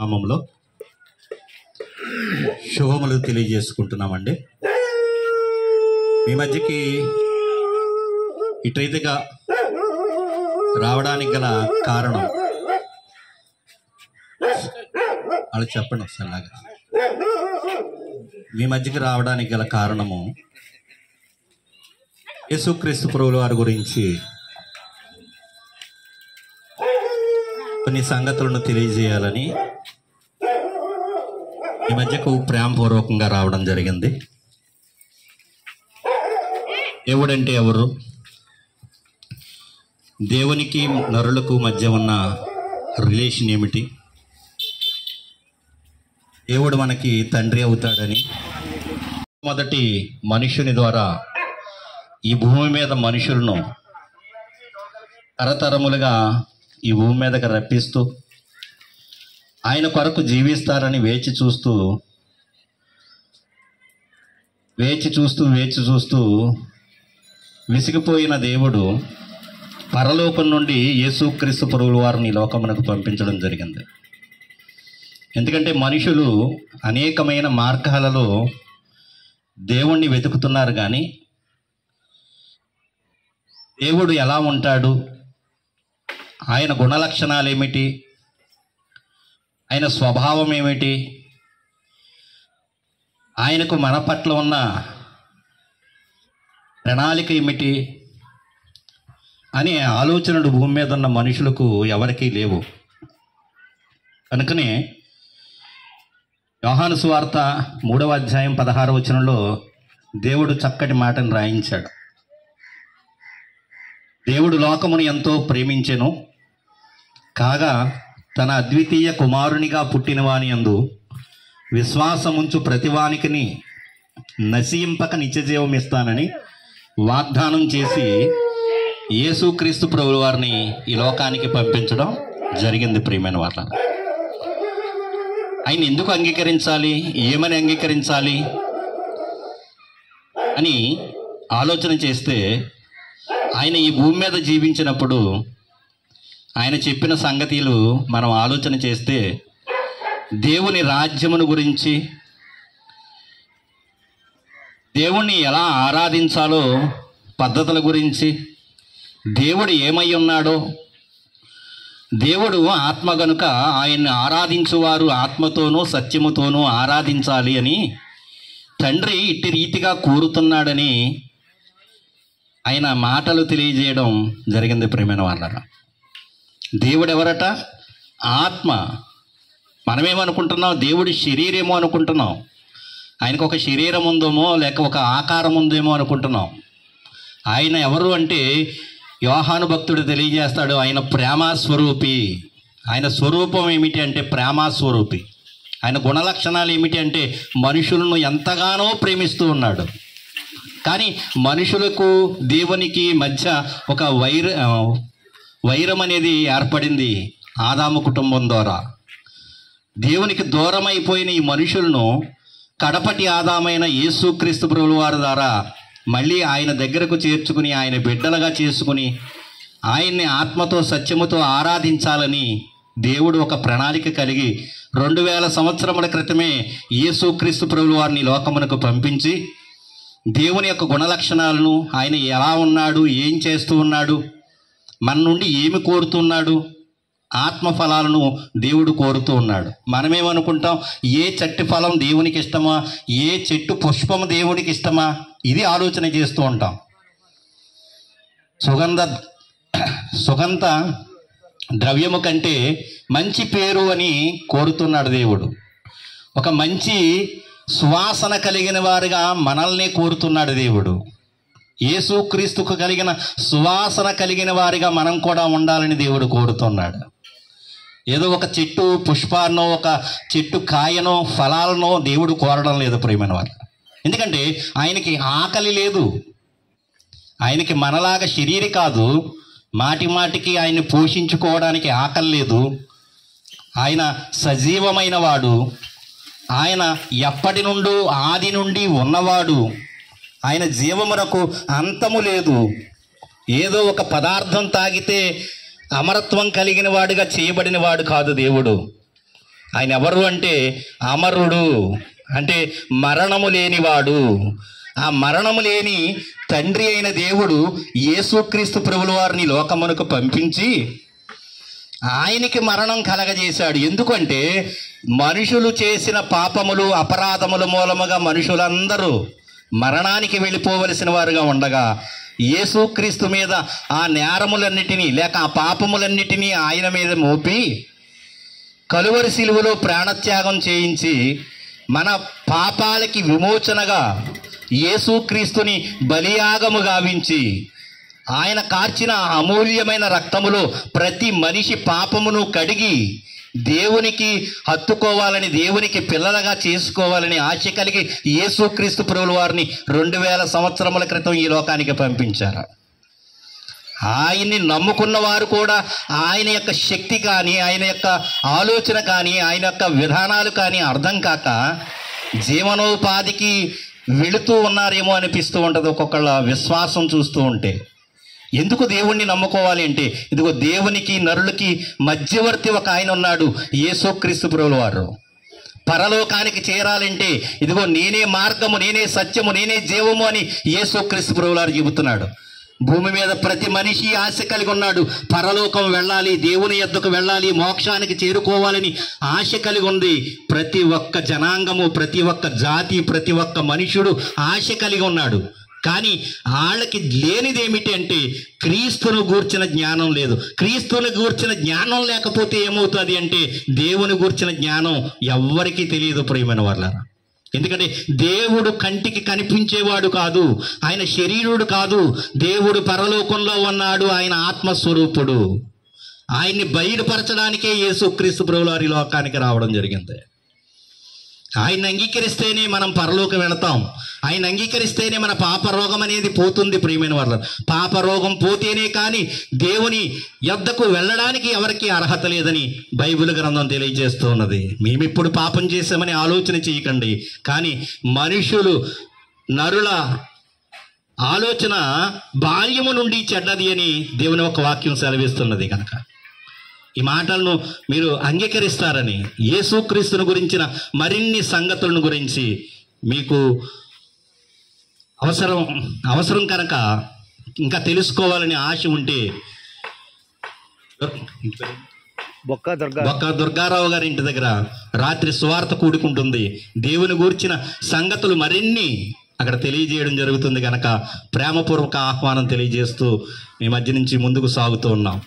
నామములో శుభములు తెలియజేసుకుంటున్నామండి. మీ మధ్యకి ఇటుగా రావడానికి గల కారణం అలా చెప్పండి ఒకసారిలాగా. మీ మధ్యకి రావడానికి గల కారణము యేసుక్రీస్తు ప్రభువుల వారి గురించి కొన్ని సంగతులను తెలియజేయాలని ఈ మధ్యకు ప్రేమపూర్వకంగా రావడం జరిగింది. దేవుడంటే ఎవరు? దేవునికి నరులకు మధ్య ఉన్న రిలేషన్ ఏమిటి? దేవుడు మనకి తండ్రి అవుతాడని మొదటి మనుషుని ద్వారా ఈ భూమి మీద మనుషులను తరతరములుగా ఈ భూమి మీదకి రప్పిస్తూ ఆయన కొరకు జీవిస్తారని వేచి చూస్తూ విసిగిపోయిన దేవుడు పరలోకం నుండి యేసుక్రీస్తు ప్రభువుల వారిని లోకమునకు పంపించడం జరిగింది. ఎందుకంటే మనుషులు అనేకమైన మార్గాలలో దేవుణ్ణి వెతుకుతున్నారు, కానీ దేవుడు ఎలా ఉంటాడు, ఆయన గుణలక్షణాలు ఏమిటి, ఆయన స్వభావం ఏమిటి, ఆయనకు మన పట్ల ఉన్న ప్రణాళిక ఏమిటి అనే ఆలోచనలు భూమి మీద ఉన్న మనుషులకు ఎవరికీ లేవు. కనుకనే యోహాను సువార్త 3వ అధ్యాయం 16వ వచనంలో దేవుడు చక్కటి మాటను రాయించాడు. దేవుడు లోకమును ఎంతో ప్రేమించెను, కాగా తన అద్వితీయ కుమారునిగా పుట్టిన వాని యందు విశ్వాసముంచు ప్రతివానికిని నశింపక నిత్యజీవం ఇస్తానని వాగ్దానం చేసి యేసుక్రీస్తు ప్రభువుల వారిని ఈ లోకానికి పంపించడం జరిగింది. ప్రియమైన వాళ్ళ, ఆయన ఎందుకు అంగీకరించాలి, ఏమని అంగీకరించాలి అని ఆలోచన చేస్తే, ఆయన ఈ భూమి మీద జీవించినప్పుడు ఆయన చెప్పిన సంగతులు మనం ఆలోచన చేస్తే దేవుని రాజ్యమును గురించి, దేవుణ్ణి ఎలా ఆరాధించాలో పద్ధతుల గురించి, దేవుడు ఏమై ఉన్నాడో, దేవుడు ఆత్మ గనుక ఆయన్ని ఆరాధించువారు ఆత్మతోనూ సత్యముతోనూ ఆరాధించాలి అని తండ్రి ఇట్టి రీతిగా కోరుతున్నాడని ఆయన మాటలు తెలియజేయడం జరిగింది. ప్రియమైన వాళ్ళరా, దేవుడు ఎవరట? ఆత్మ. మనమేమనుకుంటున్నాం? దేవుడి శరీరమో అనుకుంటున్నాం. ఆయనకు ఒక శరీరం ఉందేమో, లేక ఒక ఆకారం ఉందేమో అనుకుంటున్నాం. ఆయన ఎవరు అంటే యోహాను భక్తుడు తెలియజేస్తాడు, ఆయన ప్రేమస్వరూపి. ఆయన స్వరూపం ఏమిటి అంటే ప్రేమస్వరూపి. ఆయన గుణలక్షణాలు ఏమిటి అంటే మనుషులను ఎంతగానో ప్రేమిస్తూ ఉన్నాడు. కానీ మనుషులకు దేవునికి మధ్య ఒక వైరం అనేది ఏర్పడింది ఆదాము కుటుంబం ద్వారా. దేవునికి దూరం అయిపోయిన ఈ మనుషులను కడపటి ఆదామైన యేసుక్రీస్తు ప్రభువుల వారి ద్వారా మళ్ళీ ఆయన దగ్గరకు చేర్చుకుని, ఆయన బిడ్డలుగా చేసుకుని, ఆయన్ని ఆత్మతో సత్యముతో ఆరాధించాలని దేవుడు ఒక ప్రణాళిక కలిగి 2000 సంవత్సరముల క్రితమే యేసుక్రీస్తు ప్రభువుల వారిని లోకమునకు పంపించి దేవుని యొక్క గుణలక్షణాలను, ఆయన ఎలా ఉన్నాడు, ఏం చేస్తూ ఉన్నాడు, మన నుండి ఏమి కోరుతున్నాడు, ఆత్మఫలాలను దేవుడు కోరుతూ ఉన్నాడు. మనమేమనుకుంటాం? ఏ చెట్టు ఫలం దేవునికి ఇష్టమా, ఏ చెట్టు పుష్పము దేవునికి ఇష్టమా, ఇది ఆలోచన చేస్తూ ఉంటాం. సుగంధ ద్రవ్యము కంటే మంచి పేరు అని కోరుతున్నాడు దేవుడు. ఒక మంచి సువాసన కలిగిన వారిగా మనల్ని కోరుతున్నాడు దేవుడు. యేసుక్రీస్తుకు కలిగిన సువాసన కలిగిన వారిగా మనం కూడా ఉండాలని దేవుడు కోరుతున్నాడు. ఏదో ఒక చెట్టు పుష్పాన్నో, ఒక చెట్టు కాయనో, ఫలాలనో దేవుడు కోరడం లేదు ప్రియమైన వారు. ఎందుకంటే ఆయనకి ఆకలి లేదు. ఆయనకి మనలాగా శరీరం కాదు, మాటి మాటికి ఆయన్ని పోషించుకోవడానికి ఆకలి లేదు. ఆయన సజీవమైన వాడు. ఆయన ఎప్పటి నుండో ఆది నుండి ఉన్నవాడు. ఆయన జీవమునకు అంతము లేదు. ఏదో ఒక పదార్థం తాగితే అమరత్వం కలిగిన వాడుగా చేయబడిన వాడు కాదు దేవుడు. ఆయన ఎవరు అంటే అమరుడు, అంటే మరణము లేనివాడు. ఆ మరణము లేని తండ్రి అయిన దేవుడు యేసుక్రీస్తు ప్రభుల వారిని లోకమునకు పంపించి ఆయనకి మరణం కలగజేశాడు. ఎందుకంటే మనుషులు చేసిన పాపములు అపరాధముల మూలముగా మనుషులందరూ మరణానికి వెళ్ళిపోవలసిన వారుగా ఉండగా యేసుక్రీస్తు మీద ఆ నేరములన్నిటినీ లేక ఆ పాపములన్నిటినీ ఆయన మీద మోపి కలువరి శిలువలో ప్రాణత్యాగం చేయించి మన పాపాలకి విమోచనగా యేసుక్రీస్తుని బలియాగము గావించి ఆయన కార్చిన అమూల్యమైన రక్తములో ప్రతి మనిషి పాపమును కడిగి దేవునికి హత్తుకోవాలని, దేవునికి పిల్లలుగా చేసుకోవాలని ఆశ కలిగి యేసుక్రీస్తు ప్రభుల వారిని 2000 సంవత్సరముల క్రితం ఈ లోకానికి పంపించారు. ఆయన్ని నమ్ముకున్న వారు కూడా ఆయన యొక్క శక్తి కానీ, ఆయన యొక్క ఆలోచన కానీ, ఆయన యొక్క విధానాలు కానీ అర్థం కాక జీవనోపాధికి వెళుతూ ఉన్నారేమో అనిపిస్తూ ఉంటుంది ఒక్కొక్కళ్ళ విశ్వాసం చూస్తూ ఉంటే. ఎందుకు దేవుణ్ణి నమ్ముకోవాలి అంటే, ఇదిగో దేవునికి నరులకి మధ్యవర్తి ఒక ఆయన ఉన్నాడు, యేసుక్రీస్తు ప్రభుల వారు. పరలోకానికి చేరాలంటే ఇదిగో నేనే మార్గము, నేనే సత్యము, నేనే జీవము అని యేసుక్రీస్తు ప్రభుల వారు చెబుతున్నాడు. భూమి మీద ప్రతి మనిషి ఆశ కలిగి ఉన్నాడు, పరలోకం వెళ్ళాలి, దేవుని యొద్దకు వెళ్ళాలి, మోక్షానికి చేరుకోవాలని ఆశ కలిగి ఉంది. ప్రతి ఒక్క జనాంగము, ప్రతి ఒక్క జాతి, ప్రతి ఒక్క మనుషుడు ఆశ కలిగి ఉన్నాడు. కానీ వాళ్ళకి లేనిది ఏమిటి అంటే క్రీస్తును గూర్చిన జ్ఞానం లేదు. క్రీస్తును గూర్చిన జ్ఞానం లేకపోతే ఏమవుతుంది అంటే దేవుని గూర్చిన జ్ఞానం ఎవ్వరికీ తెలియదు ప్రియమైన వాళ్ళారా. ఎందుకంటే దేవుడు కంటికి కనిపించేవాడు కాదు, ఆయన శరీరుడు కాదు. దేవుడు పరలోకంలో ఉన్నాడు, ఆయన ఆత్మస్వరూపుడు. ఆయన్ని బయలుపరచడానికే యేసుక్రీస్తు ప్రభుల వారి లోకానికి రావడం జరిగింది. ఆయన అంగీకరిస్తేనే మనం పరలోకం వెళతాం, ఆయన అంగీకరిస్తేనే మన పాపరోగం అనేది పోతుంది ప్రియమైన వాళ్ళ. పాపరోగం పోతేనే కానీ దేవుని యొద్దకు వెళ్ళడానికి ఎవరికి అర్హత లేదని బైబిల్ గ్రంథం తెలియజేస్తూ ఉన్నది. మేమిప్పుడు పాపం చేశామని ఆలోచన చేయకండి, కానీ మనుషులు నరుల ఆలోచన బాల్యము నుండి చెడ్డది అని దేవుని ఒక వాక్యం సెలవిస్తున్నది. కనుక ఈ మాటలను మీరు అంగీకరిస్తారని, యేసుక్రీస్తుని గురించిన మరిన్ని సంగతులను గురించి మీకు అవసరం కనుక ఇంకా తెలుసుకోవాలని ఆశ ఉంటే బొక్క దుర్గారావు గారి ఇంటి దగ్గర రాత్రి సువార్త కూడుకుంటుంది. దేవుని గూర్చిన సంగతులు మరిన్ని అక్కడ తెలియజేయడం జరుగుతుంది. కనుక ప్రేమపూర్వక ఆహ్వానం తెలియజేస్తూ మీ మధ్య నుంచి ముందుకు సాగుతూ ఉన్నాం.